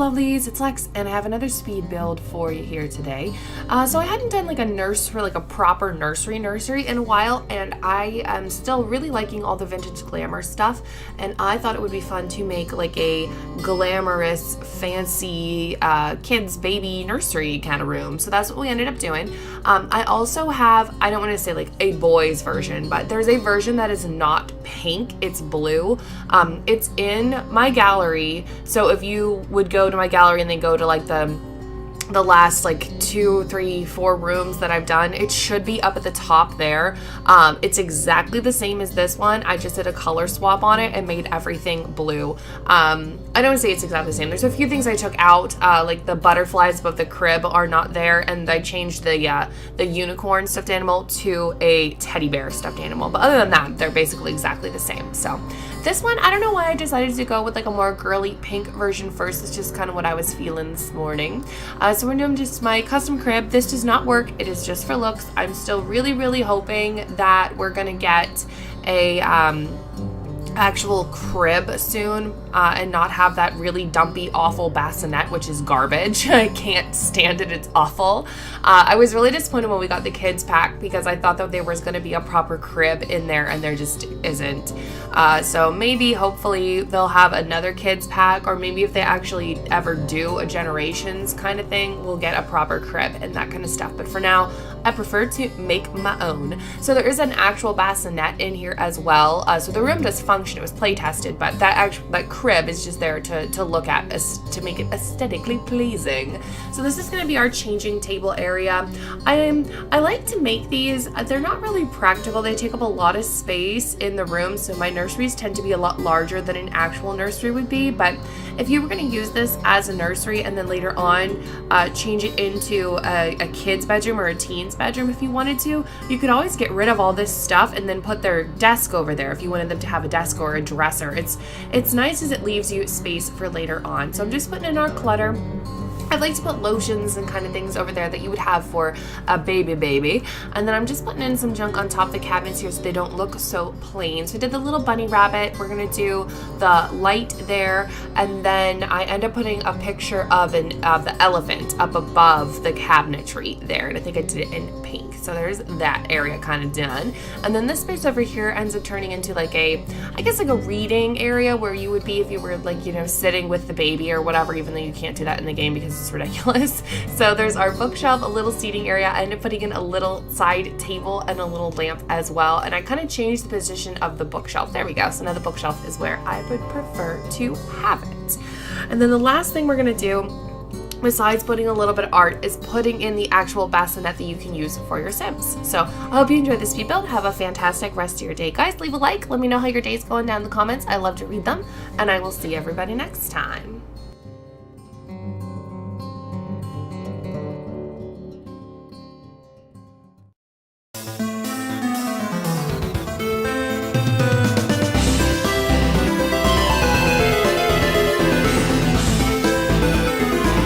lovelies, it's Lex, and I have another speed build for you here today. So I hadn't done like a nursery, like a proper nursery in a while, and I am still really liking all the vintage glamour stuff, and I thought it would be fun to make like a glamorous, fancy kids baby nursery kind of room. So that's what we ended up doing. I also have, I don't want to say like a boys version, but there's a version that is not pink, it's blue. It's in my gallery, so if you would go to my gallery and then go to like the last like 2, 3, 4 rooms that I've done, it should be up at the top there. It's exactly the same as this one. I just did a color swap on it and made everything blue. I don't say it's exactly the same. There's a few things I took out, like the butterflies above the crib are not there, and I changed the unicorn stuffed animal to a teddy bear stuffed animal. But other than that, they're basically exactly the same. So this one, I don't know why I decided to go with like a more girly pink version first. It's just kind of what I was feeling this morning. So we're doing just my custom crib. This does not work. It is just for looks. I'm still really hoping that we're gonna get a actual crib soon and not have that really dumpy, awful bassinet, which is garbage. I can't stand it. It's awful. I was really disappointed when we got the kids pack because I thought that there was going to be a proper crib in there, and there just isn't. So maybe, hopefully, they'll have another kids pack, or maybe if they actually ever do a generations kind of thing, we'll get a proper crib and that kind of stuff. But for now, I prefer to make my own. So there is an actual bassinet in here as well. So the room does function. It was play tested, but that crib is just there to look at, to make it aesthetically pleasing. So this is going to be our changing table area. I like to make these. They're not really practical. They take up a lot of space in the room. So my nurseries tend to be a lot larger than an actual nursery would be. But if you were going to use this as a nursery and then later on change it into a kid's bedroom or a teen's bedroom if you wanted to, you could always get rid of all this stuff and then put their desk over there if you wanted them to have a desk or a dresser. It's nice as it leaves you space for later on. So I'm just putting in our clutter. I'd like to put lotions and kind of things over there that you would have for a baby. And then I'm just putting in some junk on top of the cabinets here so they don't look so plain. So I did the little bunny rabbit. We're going to do the light there. And then I end up putting a picture of the elephant up above the cabinetry there. And I think I did it in pink. So there's that area kind of done. And then this space over here ends up turning into like I guess like a reading area where you would be if you were like, you know, sitting with the baby or whatever, even though you can't do that in the game because it's ridiculous. So there's our bookshelf, a little seating area. I ended up putting in a little side table and a little lamp as well. And I kind of changed the position of the bookshelf. There we go. So now the bookshelf is where I would prefer to have it. And then the last thing we're going to do, besides putting a little bit of art, is putting in the actual bassinet that you can use for your Sims. So I hope you enjoyed this speed build. Have a fantastic rest of your day, guys. Leave a like. Let me know how your day's going down in the comments. I love to read them. And I will see everybody next time.